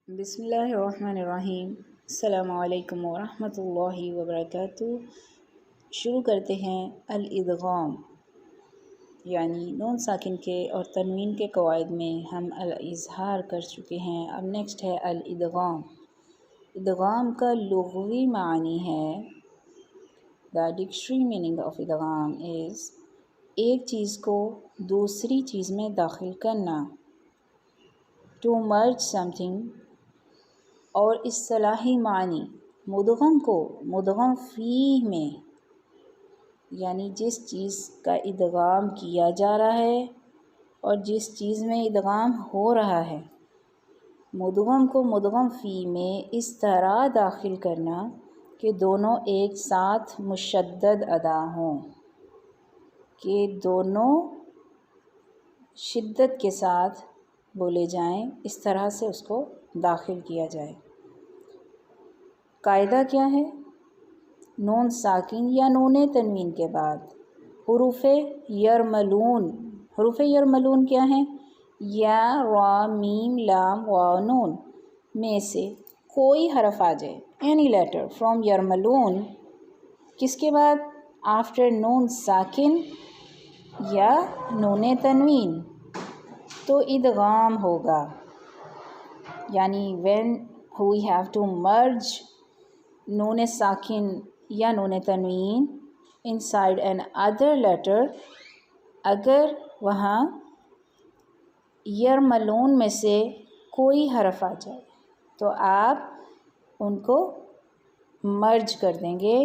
बिस्मिल्लाहिर्रहमानिर्रहीम। अस्सलामु अलैकुम वरहमतुल्लाहि वबरकातुहू। शुरू करते हैं अल-इदग़ाम, यानी नून साकिन के और तनवीन के क़वाइद में हम अल-इज़हार कर चुके हैं। अब नेक्स्ट है अल-इदग़ाम। इदग़ाम का लुग़वी मानी है, द डिक्शनरी मीनिंग ऑफ इदग़ाम इज़ एक चीज़ को दूसरी चीज़ में दाखिल करना, टू मर्ज समथिंग। और इस्तिलाही मानी मुदग़म को मुदग़म फ़ीह में, यानी जिस चीज़ का इदग़ाम किया जा रहा है और जिस चीज़ में इदग़ाम हो रहा है, मुदग़म को मुदग़म फ़ीह में इस तरह दाखिल करना कि दोनों एक साथ मुशद्दद अदा हों, कि दोनों शिद्दत के साथ बोले जाएं, इस तरह से उसको दाखिल किया जाए। कायदा क्या है? नून साकिन या नून तनवीन के बाद हुरूफ़े यरमलून। हुरूफ़े यरमलून क्या हैं? या, रा, मीम, लाम, वाव, नून में से कोई हरफ आ जाए, एनी लेटर फ्रॉम यरमलून, किसके बाद? आफ्टर नून साकिन या नून तनवीन, तो इदग़ाम होगा। यानी when we have to merge नून साकिन या नून तनवीन इनसाइड एन अदर लेटर, अगर वहाँ यरमलून में से कोई हरफ आ जाए तो आप उनको मर्ज कर देंगे,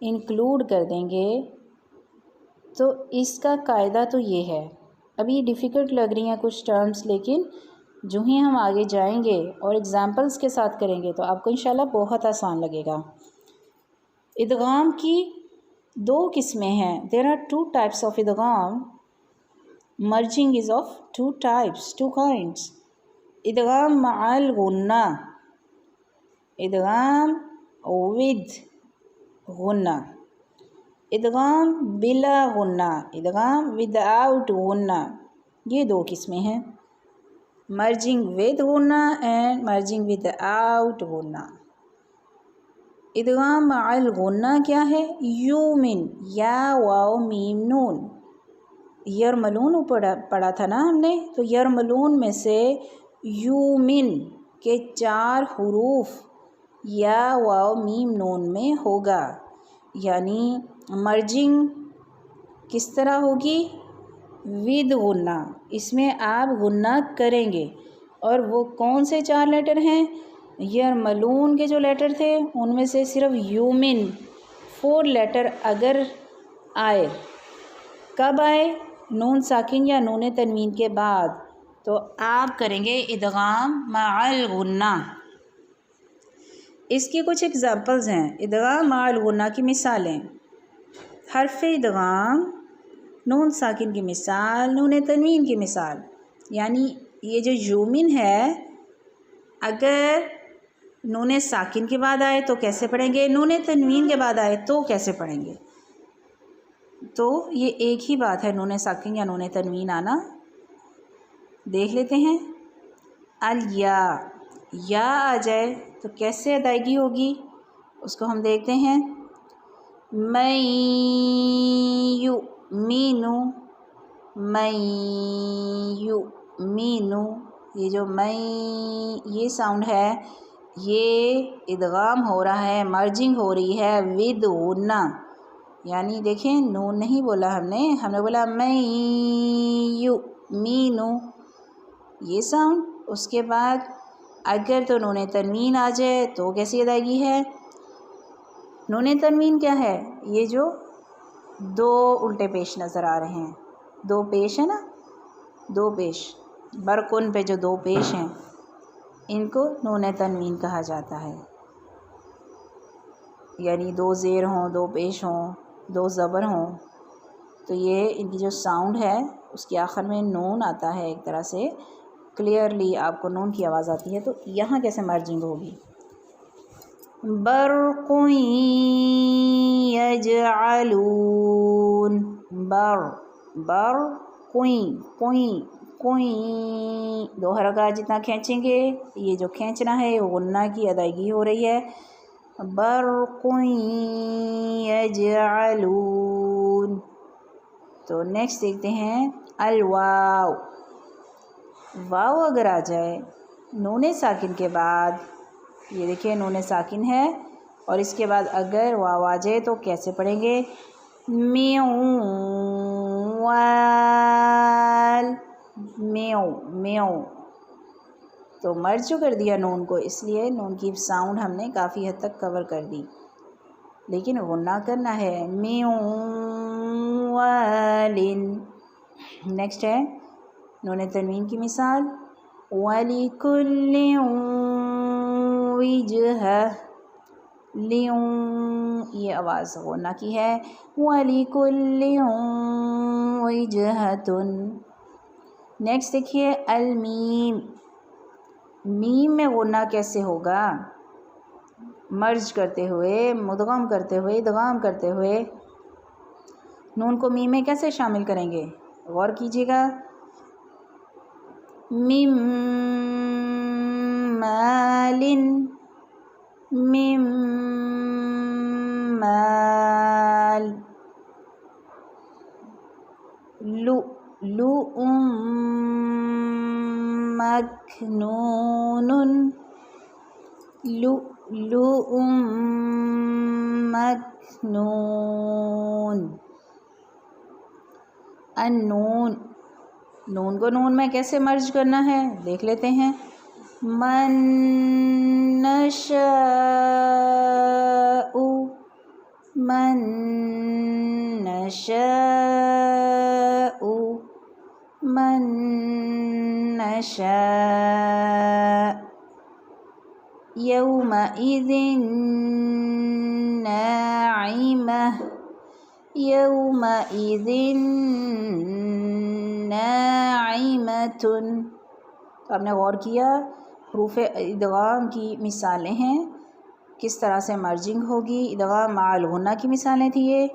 इंक्लूड कर देंगे। तो इसका कायदा तो ये है। अभी डिफ़िकल्ट लग रही हैं कुछ टर्म्स, लेकिन जो ही हम आगे जाएंगे और एग्ज़ाम्पल्स के साथ करेंगे तो आपको इंशाल्लाह बहुत आसान लगेगा। इदग़ाम की दो किस्में हैं। There are two types of इदग़ाम। Merging is of two types, two kinds. इदग़ाम मअल गुन्ना, इदग़ाम विद गुन्ना, इदग़ाम बिला गुन्ना, इदग़ाम विदाउट गुन्ना। ये दो किस्में हैं, मर्जिंग विद गुन्ना एंड मर्जिंग विदाउट गुन्ना। इदग़ाम मअल गुन्ना क्या है? यूमिन, या, वाव, मीम, नून। यरमलून पढ़ा था ना हमने, तो यरमलून में से यूमिन के 4 हुरूफ या, वाव, मीम, नून में होगा। यानी मर्जिंग किस तरह होगी? विद गुन्ना, इसमें आप गुन्ना करेंगे। और वो कौन से 4 लेटर हैं? यरमलून के जो लेटर थे उनमें से सिर्फ यूमिन 4 लेटर अगर आए, कब आए? नून साकिन या नून तनवीन के बाद, तो आप करेंगे इदग़ाम मअल गुन्ना। इसकी कुछ एग्ज़ाम्पल्स हैं। इदग़ाम मअल गुन्ना की मिसालें: हर्फ़ इदग़ाम, नून साकिन की मिसाल, नून तनवीन की मिसाल। यानी ये जो यूमिन है, अगर नून साकिन के बाद आए तो कैसे पढ़ेंगे, नून तनवीन के बाद आए तो कैसे पढ़ेंगे? तो ये एक ही बात है, नून साकिन या नून तनवीन आना। देख लेते हैं। अल या आ जाए तो कैसे अदायगी होगी, उसको हम देखते हैं। मैं यू मीनू, मैं यू मीनू, ये जो मैं, ये साउंड है, ये इदग़ाम हो रहा है, मर्जिंग हो रही है विद गुन्ना। यानी देखें, नून नहीं बोला हमने बोला मैं यू मीनू, ये साउंड। उसके बाद अगर तो नून तनवीन आ जाए तो कैसी अदायगी है? नून तनवीन क्या है? ये जो 2 उल्टे पेश नज़र आ रहे हैं, 2 पेश है ना, 2 पेश बरकुन पे जो 2 पेश हैं, इनको नून तनवीन कहा जाता है। यानी 2 ज़ेर हों, 2 पेश हों, 2 ज़बर हों, तो ये इनकी जो साउंड है उसके आखिर में नून आता है। एक तरह से क्लियरली आपको नून की आवाज़ आती है। तो यहाँ कैसे मर्जिंग होगी? बरक़ुन यजअलून, बर, बर, कुई, कोई, 2 हरकत जितना खींचेंगे, ये जो खींचना है वो गुन्ना की अदायगी हो रही है। बरक़ुन यजअलून। तो नेक्स्ट देखते हैं अल वाव। वाव अगर आ जाए नून साकिन के बाद, ये देखिए नून साकिन है और इसके बाद अगर वाव आ जाए तो कैसे पढ़ेंगे? वाल, म्यू म्यू। तो मर्ज जो कर दिया नून को, इसलिए नून की साउंड हमने काफ़ी हद तक कवर कर दी, लेकिन गुन्ना करना है म्यू वालिन। नेक्स्ट है नून तनवीन की मिसाल, वलिकुल्लिन विजहा, ये आवाज़ गुन्ना की है, वलिकुल्लिन विजहतुन। नेक्स्ट देखिए अलमीम। मीम में गुन्ना कैसे होगा? मर्ज करते हुए, मुदगम करते हुए, इदगाम करते हुए नून को मीम में कैसे शामिल करेंगे? गौर कीजिएगा। मिम मालिन, मिम माल, लु मकनूनुन, मकनून। अन्नून, नून को नून में कैसे मर्ज करना है देख लेते हैं। मन नशाउ, मन नशाउ, मन नशा, यौमइज़िन नाइमह, यौमइज़िन नाइमतुन। तो आपने गौर किया हरूफ इदगाम की मिसालें हैं, किस तरह से मर्जिंग होगी। इदगाम माल गुन्ना की मिसालें थी ये,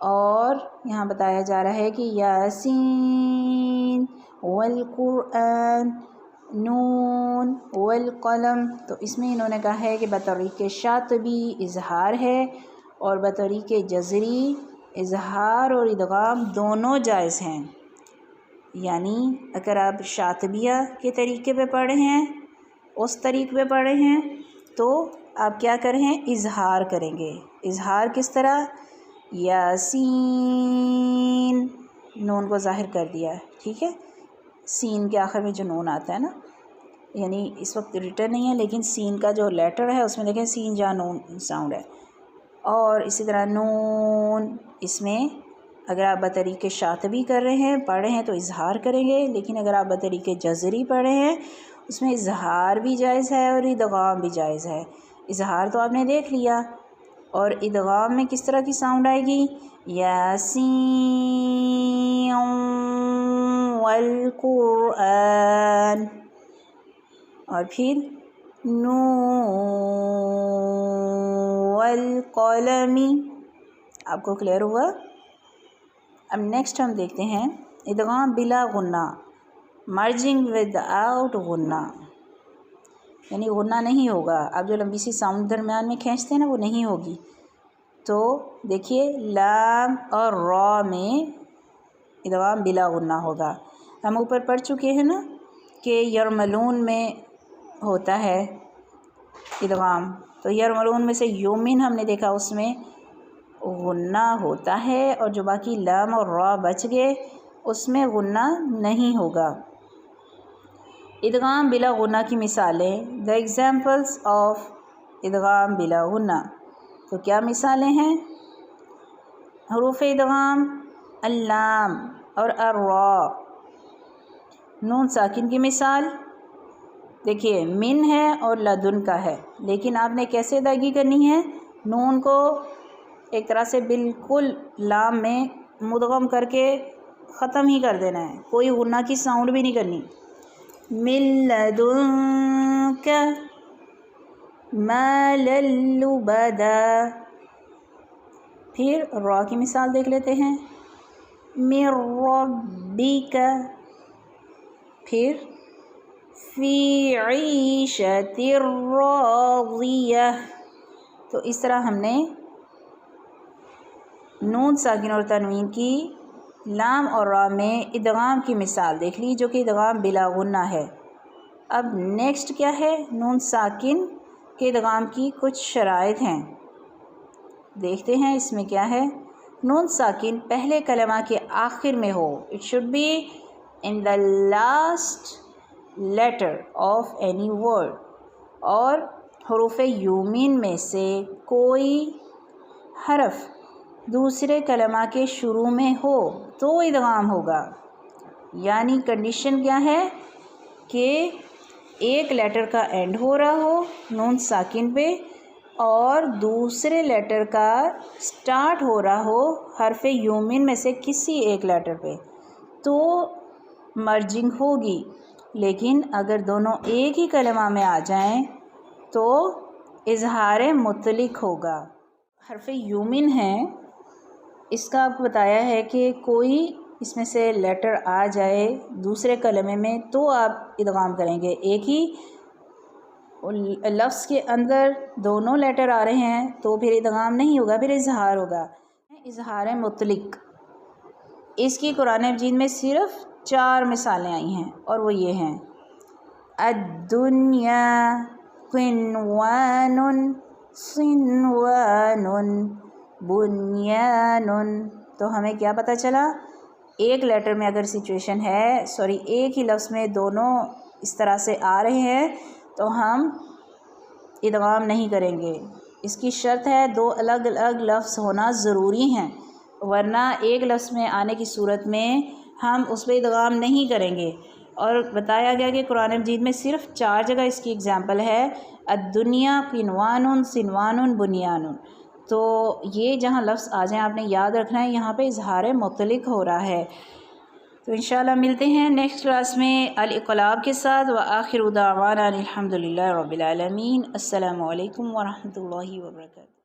और यहाँ बताया जा रहा है कि यासीन वल कुरआन, नून वल कलम। तो इसमें इन्होंने कहा है कि बतरीक़े शातबी इजहार है और बतरीक़े जज़री इजहार और इदगाम दोनों जायज़ हैं। यानी अगर आप शातबिया के तरीके पे पढ़ रहे हैं, उस तरीके पे पढ़ रहे हैं, तो आप क्या कर रहे हैं? इजहार करेंगे। इजहार किस तरह? यासीन, नून को ज़ाहिर कर दिया है, ठीक है। सीन के आखिर में जो नून आता है ना, यानी इस वक्त रिटर्न नहीं है, लेकिन सीन का जो लेटर है उसमें देखें सीन जहाँ नून साउंड है। और इसी तरह नून, इसमें अगर आप बतरीक़े शातबी कर रहे हैं, पढ़ रहे हैं तो इजहार करेंगे, लेकिन अगर आप बतरीक़े जज़री पढ़ रहे हैं उसमें इजहार भी जायज़ है और इदगाम भी जायज़ है। इजहार तो आपने देख लिया, और इदगाम में किस तरह की साउंड आएगी? यासीन वल कुरआन, और फिर नून वल कलमी। आपको क्लियर हुआ? अब नेक्स्ट हम देखते हैं इदगाम बिला गुन्ना, मर्जिंग विदाउट गुन्ना, यानी गुन्ना नहीं होगा। आप जो लंबी सी साउंड दरम्यान में खींचते हैं ना, वो नहीं होगी। तो देखिए लाम और रॉ में इदगाम बिला गुन्ना होगा। हम ऊपर पढ़ चुके हैं ना कि यरमलून में होता है इदगाम, तो यरमलून में से योमिन हमने देखा उसमें गुन्ना होता है, और जो बाकी लाम और रॉ बच गए उसमें गुन्ना नहीं होगा। इदगाम बिला गुन्ना की मिसालें, द एग्जाम्पल्स ऑफ इदगाम बिला गुन्ना। तो क्या मिसालें हैं? हरूफ इदगाम अल्लाम और अर्रा। नून साकिन की मिसाल देखिए मिन है और लदुन का है, लेकिन आपने कैसे अदायगी करनी है? नून को एक तरह से बिल्कुल लाम में मुदगम करके ख़त्म ही कर देना है, कोई गुन्ना की साउंड भी नहीं करनी। मिन लदुनका मा लल्लुबदा। फिर रॉ की मिसाल देख लेते हैं, मिर रब्बिका, फिर फ़ी ईशतिर राज़ियह। तो इस तरह हमने नून साकिन और तनवीन की लाम और रा में इदगाम की मिसाल देख ली, जो कि इदगाम बिला गुन्ना है। अब नेक्स्ट क्या है, नून साकिन के इदगाम की कुछ शराइत हैं, देखते हैं इसमें क्या है। नून साकिन पहले कलमा के आखिर में हो, it should be in the last letter of any word, और हरूफ यूमीन में से कोई हरफ दूसरे कलमा के शुरू में हो तो इदगाम होगा। यानी कंडीशन क्या है कि एक लेटर का एंड हो रहा हो नून साकिन पे और दूसरे लेटर का स्टार्ट हो रहा हो हरफ यूमिन में से किसी एक लेटर पे, तो मर्जिंग होगी। लेकिन अगर दोनों एक ही कलमा में आ जाएं तो इजहार मुतलिक होगा। हरफ यूमिन है, इसका आपको बताया है कि कोई इसमें से लेटर आ जाए दूसरे कलमे में तो आप इदगाम करेंगे। एक ही लफ्ज़ के अंदर दोनों लेटर आ रहे हैं तो फिर इदगाम नहीं होगा, फिर इजहार होगा। इजहार मुतलिक, इसकी कुरान मजीद में सिर्फ़ 4 मिसालें आई हैं और वो ये हैं, अद्दुन्या क़िनवानुन सिनवानुन बुनियानुन। तो हमें क्या पता चला, एक लेटर में अगर सिचुएशन है, एक ही लफ्ज़ में दोनों इस तरह से आ रहे हैं तो हम इदगाम नहीं करेंगे। इसकी शर्त है 2 अलग अलग लफ्ज़ होना ज़रूरी हैं, वरना एक लफ्ज़ में आने की सूरत में हम उस पर इदगाम नहीं करेंगे। और बताया गया कि कुरान मजीद में सिर्फ़ 4 जगह इसकी एग्ज़ाम्पल है, अद्दुनिया क़िनवानुन सिनवानुन बुनियानुन। तो ये जहाँ लफ्ज़ आ जाए आपने याद रखना है, यहाँ पे इजहार मुतलिक हो रहा है। तो इंशाल्लाह मिलते हैं नेक्स्ट क्लास में अल-इक़लाब के साथ। व आखिरु दावाना अनिल हम्दुलिल्लाहि रब्बिल आलमीन। अस्सलामु अलैकुम व रहमतुल्लाहि व बरकातुहू।